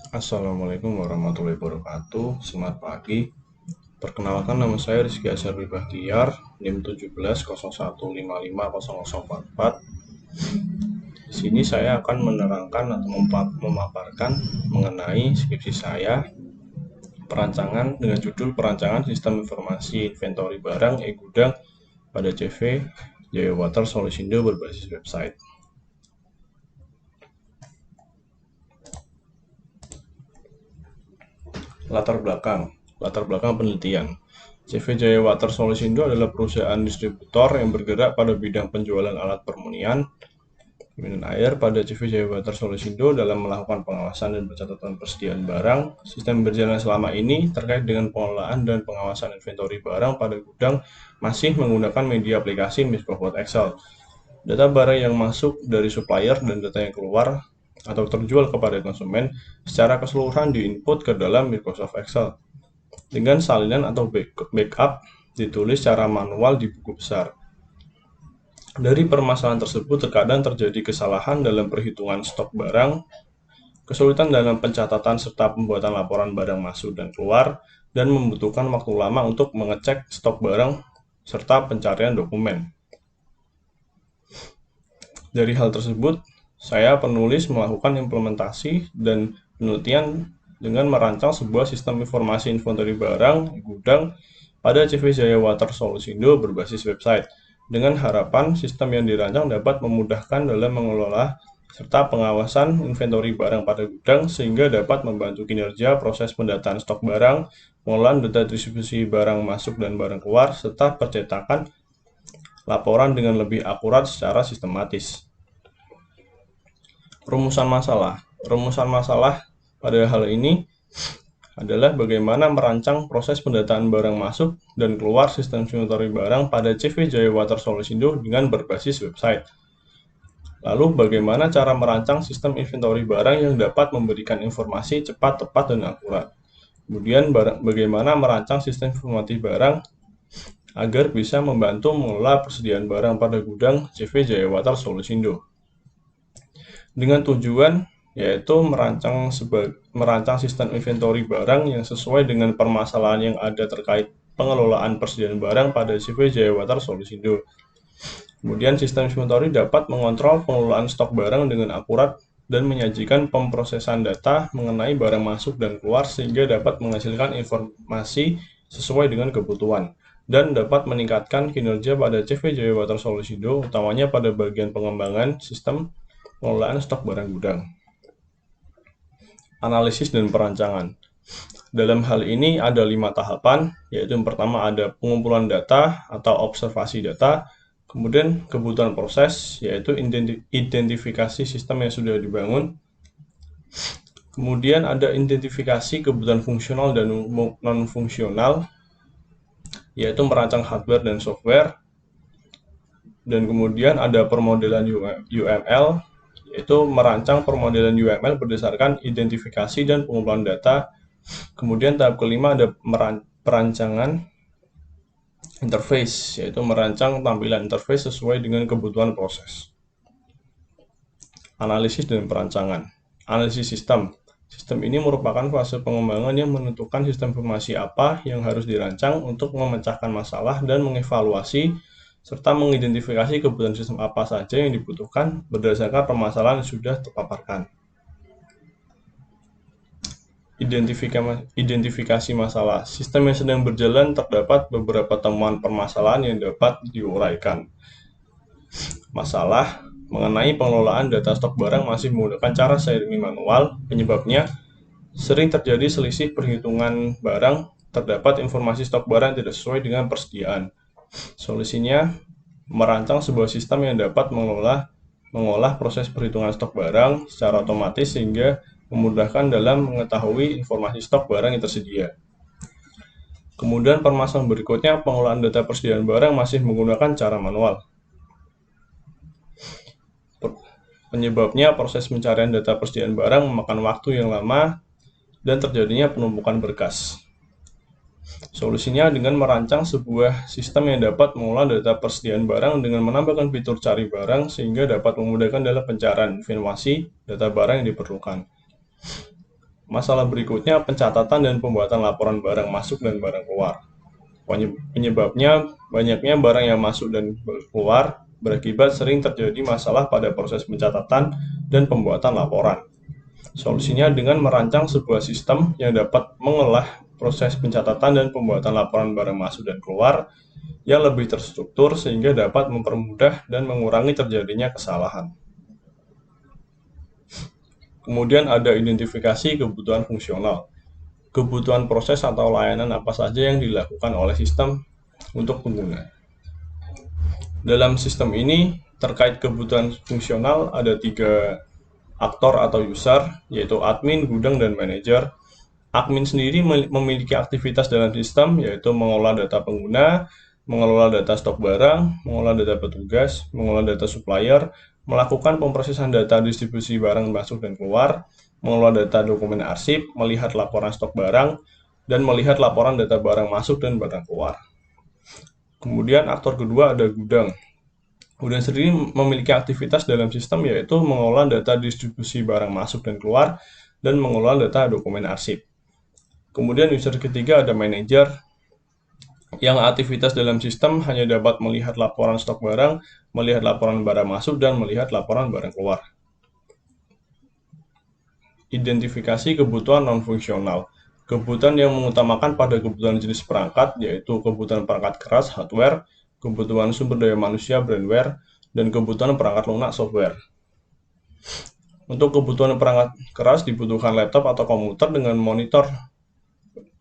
Assalamualaikum warahmatullahi wabarakatuh. Selamat pagi. Perkenalkan, nama saya Rizky Azharwi Bahtiar, NIM 1701550044. Di sini saya akan menerangkan atau memaparkan mengenai skripsi saya, perancangan dengan judul Perancangan Sistem Informasi Inventory Barang e-Gudang pada CV Jaya Water Solusindo berbasis website. Latar belakang penelitian. CV Jaya Water Solusindo adalah perusahaan distributor yang bergerak pada bidang penjualan alat permunian air pada CV Jaya Water Solusindo dalam melakukan pengawasan dan pencatatan persediaan barang. Sistem berjalan selama ini terkait dengan pengelolaan dan pengawasan inventory barang pada gudang masih menggunakan media aplikasi Microsoft Excel. Data barang yang masuk dari supplier dan data yang keluar atau terjual kepada konsumen secara keseluruhan diinput ke dalam Microsoft Excel dengan salinan atau backup ditulis secara manual di buku besar. Dari permasalahan tersebut terkadang terjadi kesalahan dalam perhitungan stok barang, kesulitan dalam pencatatan serta pembuatan laporan barang masuk dan keluar, dan membutuhkan waktu lama untuk mengecek stok barang serta pencarian dokumen. Dari hal tersebut, saya penulis melakukan implementasi dan penelitian dengan merancang sebuah sistem informasi inventory barang gudang pada CV Jaya Water Solusindo berbasis website, dengan harapan sistem yang dirancang dapat memudahkan dalam mengelola serta pengawasan inventory barang pada gudang sehingga dapat membantu kinerja proses pendataan stok barang, pengelolaan data distribusi barang masuk dan barang keluar, serta percetakan laporan dengan lebih akurat secara sistematis. Rumusan masalah pada hal ini adalah bagaimana merancang proses pendataan barang masuk dan keluar sistem inventory barang pada CV Jaya Water Solusindo dengan berbasis website. Lalu bagaimana cara merancang sistem inventory barang yang dapat memberikan informasi cepat, tepat, dan akurat. Kemudian bagaimana merancang sistem informasi barang agar bisa membantu mengelola persediaan barang pada gudang CV Jaya Water Solusindo. Dengan tujuan yaitu merancang sistem inventory barang yang sesuai dengan permasalahan yang ada terkait pengelolaan persediaan barang pada CV Jaya Water Solusindo. Kemudian sistem inventory dapat mengontrol pengelolaan stok barang dengan akurat dan menyajikan pemrosesan data mengenai barang masuk dan keluar sehingga dapat menghasilkan informasi sesuai dengan kebutuhan dan dapat meningkatkan kinerja pada CV Jaya Water Solusindo, utamanya pada bagian pengembangan sistem pengelolaan stok barang gudang. Analisis dan perancangan. Dalam hal ini ada 5 tahapan, yaitu yang pertama ada pengumpulan data atau observasi data, kemudian kebutuhan proses, yaitu identifikasi sistem yang sudah dibangun, kemudian ada identifikasi kebutuhan fungsional dan non-fungsional, yaitu merancang hardware dan software, dan kemudian ada permodelan UML, yaitu merancang permodelan UML berdasarkan identifikasi dan pengumpulan data. Kemudian tahap kelima ada perancangan interface, yaitu merancang tampilan interface sesuai dengan kebutuhan proses. Analisis dan perancangan. Analisis sistem. Sistem ini merupakan fase pengembangan yang menentukan sistem informasi apa yang harus dirancang untuk memecahkan masalah dan mengevaluasi serta mengidentifikasi kebutuhan sistem apa saja yang dibutuhkan berdasarkan permasalahan yang sudah terpaparkan. Identifikasi masalah. Sistem yang sedang berjalan terdapat beberapa temuan permasalahan yang dapat diuraikan. Masalah mengenai pengelolaan data stok barang masih menggunakan cara sharing manual. Penyebabnya sering terjadi selisih perhitungan barang, terdapat informasi stok barang tidak sesuai dengan persediaan. Solusinya, merancang sebuah sistem yang dapat mengolah proses perhitungan stok barang secara otomatis sehingga memudahkan dalam mengetahui informasi stok barang yang tersedia. Kemudian permasalahan berikutnya, pengelolaan data persediaan barang masih menggunakan cara manual. Penyebabnya proses pencarian data persediaan barang memakan waktu yang lama dan terjadinya penumpukan berkas. Solusinya dengan merancang sebuah sistem yang dapat mengolah data persediaan barang dengan menambahkan fitur cari barang sehingga dapat memudahkan dalam pencarian informasi data barang yang diperlukan. Masalah berikutnya pencatatan dan pembuatan laporan barang masuk dan barang keluar. Penyebabnya banyaknya barang yang masuk dan keluar berakibat sering terjadi masalah pada proses pencatatan dan pembuatan laporan. Solusinya dengan merancang sebuah sistem yang dapat mengolah proses pencatatan dan pembuatan laporan barang masuk dan keluar yang lebih terstruktur sehingga dapat mempermudah dan mengurangi terjadinya kesalahan. Kemudian ada identifikasi kebutuhan fungsional. Kebutuhan proses atau layanan apa saja yang dilakukan oleh sistem untuk pengguna. Dalam sistem ini, terkait kebutuhan fungsional ada 3 aktor atau user, yaitu admin, gudang, dan manajer. Admin sendiri memiliki aktivitas dalam sistem, yaitu mengolah data pengguna, mengelola data stok barang, mengolah data petugas, mengolah data supplier, melakukan pemrosesan data distribusi barang masuk dan keluar, mengelola data dokumen arsip, melihat laporan stok barang, dan melihat laporan data barang masuk dan barang keluar. Kemudian aktor kedua ada gudang. Gudang sendiri memiliki aktivitas dalam sistem yaitu mengolah data distribusi barang masuk dan keluar, dan mengolah data dokumen arsip. Kemudian user ketiga ada manajer, yang aktivitas dalam sistem hanya dapat melihat laporan stok barang, melihat laporan barang masuk, dan melihat laporan barang keluar. Identifikasi kebutuhan non-fungsional. Kebutuhan yang mengutamakan pada kebutuhan jenis perangkat, yaitu kebutuhan perangkat keras hardware, kebutuhan sumber daya manusia brandware, dan kebutuhan perangkat lunak software. Untuk kebutuhan perangkat keras dibutuhkan laptop atau komputer dengan monitor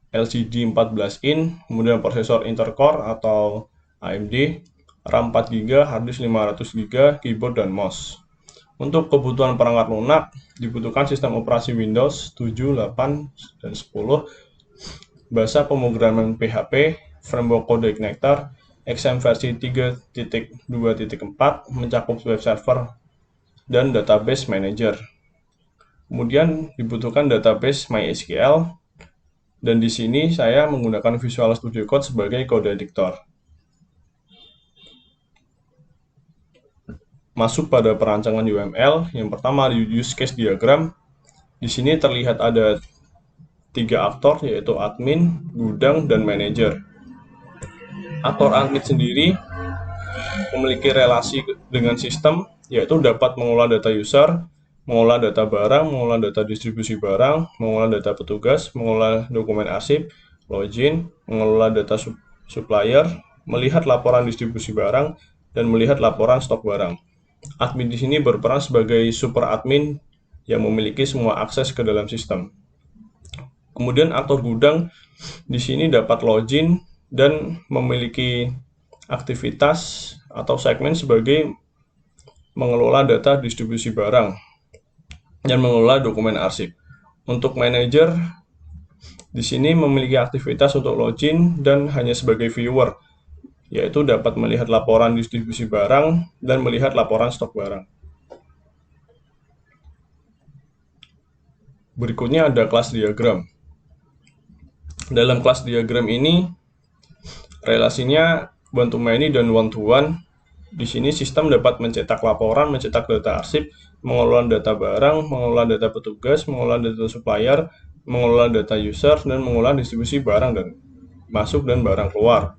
LCD 14 in, kemudian prosesor Intel-Core atau AMD, RAM 4 GB, harddisk 500 GB, keyboard dan mouse. Untuk kebutuhan perangkat lunak dibutuhkan sistem operasi Windows 7, 8, dan 10, bahasa pemrograman PHP, framework kode connector, XAMPP versi 3.2.4, mencakup web server dan database manager. Kemudian dibutuhkan database MySQL, dan di sini saya menggunakan Visual Studio Code sebagai kode editor. Masuk pada perancangan UML, yang pertama use case diagram. Di sini terlihat ada 3 aktor, yaitu admin, gudang, dan manajer. Aktor admin sendiri memiliki relasi dengan sistem, yaitu dapat mengolah data user, mengolah data barang, mengolah data distribusi barang, mengolah data petugas, mengolah dokumen arsip, login, mengelola data supplier, melihat laporan distribusi barang, dan melihat laporan stok barang. Admin di sini berperan sebagai super admin yang memiliki semua akses ke dalam sistem. Kemudian aktor gudang di sini dapat login dan memiliki aktivitas atau segmen sebagai mengelola data distribusi barang dan mengelola dokumen arsip. Untuk manajer di sini memiliki aktivitas untuk login dan hanya sebagai viewer, yaitu dapat melihat laporan distribusi barang dan melihat laporan stok barang. Berikutnya ada kelas diagram. Dalam kelas diagram ini relasinya one to many dan one to one. Di sini sistem dapat mencetak laporan, mencetak data arsip, mengelola data barang, mengelola data petugas, mengelola data supplier, mengelola data user, dan mengelola distribusi barang dan masuk dan barang keluar.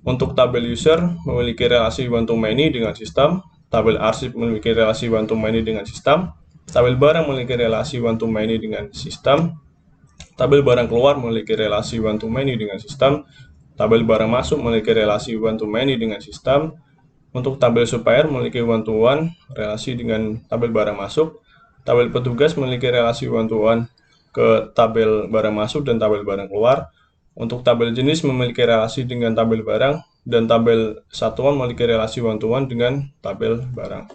Untuk tabel user memiliki relasi one to many dengan sistem, tabel arsip memiliki relasi one to many dengan sistem, tabel barang memiliki relasi one to many dengan sistem, tabel barang keluar memiliki relasi one to many dengan sistem, tabel barang masuk memiliki relasi one to many dengan sistem. Untuk tabel supplier memiliki one to one relasi dengan tabel barang masuk. Tabel petugas memiliki relasi one to one ke tabel barang masuk dan tabel barang keluar. Untuk tabel jenis memiliki relasi dengan tabel barang, dan tabel satuan memiliki relasi one to one dengan tabel barang.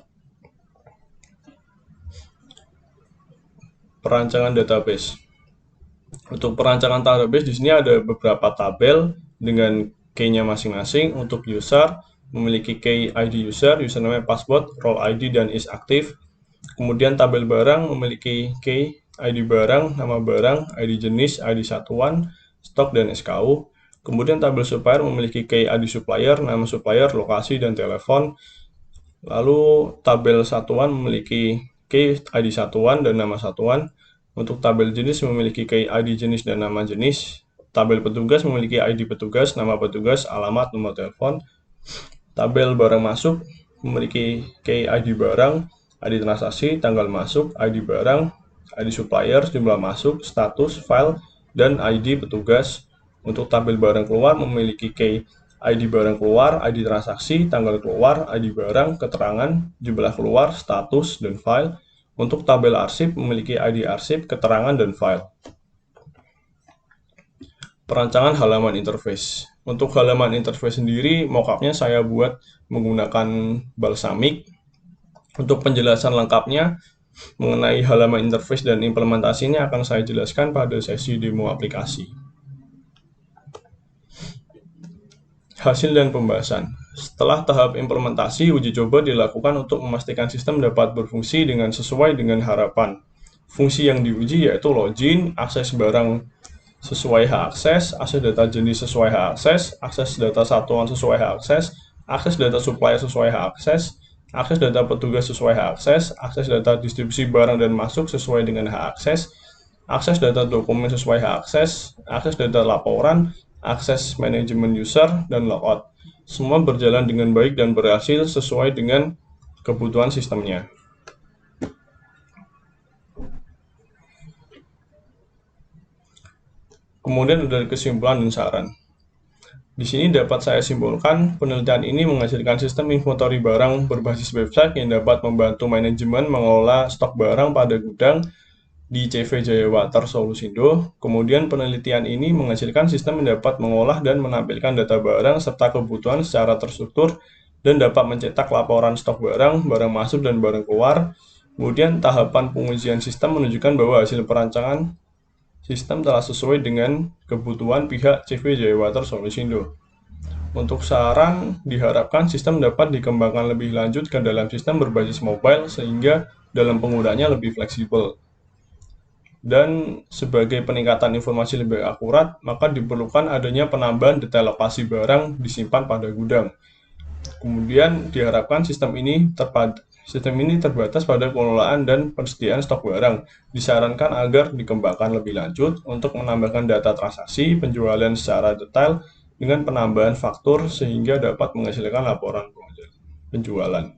Perancangan database. Untuk perancangan database di sini ada beberapa tabel dengan key-nya masing-masing. Untuk user memiliki key ID user, username, password, role ID, dan is aktif. Kemudian tabel barang memiliki key ID barang, nama barang, ID jenis, ID satuan, stok, dan SKU. Kemudian tabel supplier memiliki key ID supplier, nama supplier, lokasi, dan telepon. Lalu tabel satuan memiliki key ID satuan dan nama satuan. Untuk tabel jenis memiliki key ID jenis dan nama jenis. Tabel petugas memiliki ID petugas, nama petugas, alamat, nomor telepon. Tabel barang masuk memiliki key ID barang, ID transaksi, tanggal masuk, ID barang, ID supplier, jumlah masuk, status, file, dan ID petugas. Untuk tabel barang keluar memiliki key ID barang keluar, ID transaksi, tanggal keluar, ID barang, keterangan, jumlah keluar, status, dan file. Untuk tabel arsip memiliki ID arsip, keterangan, dan file. Perancangan halaman interface. Untuk halaman interface sendiri, mockupnya saya buat menggunakan Balsamiq. Untuk penjelasan lengkapnya mengenai halaman interface dan implementasinya akan saya jelaskan pada sesi demo aplikasi. Hasil dan pembahasan. Setelah tahap implementasi, uji coba dilakukan untuk memastikan sistem dapat berfungsi dengan sesuai dengan harapan. Fungsi yang diuji yaitu login, akses barang sesuai hak akses data jenis sesuai hak akses data satuan sesuai hak akses data supplier sesuai hak akses data petugas sesuai hak akses data distribusi barang dan masuk sesuai dengan hak akses data dokumen sesuai hak akses data laporan, akses manajemen user, dan logout. Semua berjalan dengan baik dan berhasil sesuai dengan kebutuhan sistemnya. Kemudian ada kesimpulan dan saran. Di sini dapat saya simpulkan, penelitian ini menghasilkan sistem inventory barang berbasis website yang dapat membantu manajemen mengelola stok barang pada gudang di CV Jaya Water Solusindo. Kemudian penelitian ini menghasilkan sistem yang dapat mengolah dan menampilkan data barang serta kebutuhan secara terstruktur dan dapat mencetak laporan stok barang, barang masuk dan barang keluar. Kemudian tahapan pengujian sistem menunjukkan bahwa hasil perancangan sistem telah sesuai dengan kebutuhan pihak CV Jaya Water Solusindo. Untuk saran, diharapkan sistem dapat dikembangkan lebih lanjut ke dalam sistem berbasis mobile sehingga dalam penggunaannya lebih fleksibel. Dan sebagai peningkatan informasi lebih akurat, maka diperlukan adanya penambahan detail lokasi barang disimpan pada gudang. Kemudian diharapkan sistem ini terbatas pada pengelolaan dan persediaan stok barang. Disarankan agar dikembangkan lebih lanjut untuk menambahkan data transaksi penjualan secara detail dengan penambahan faktur sehingga dapat menghasilkan laporan penjualan.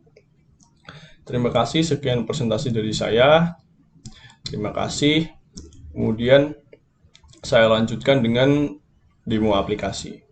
Terima kasih, sekian presentasi dari saya. Terima kasih. Kemudian saya lanjutkan dengan demo aplikasi.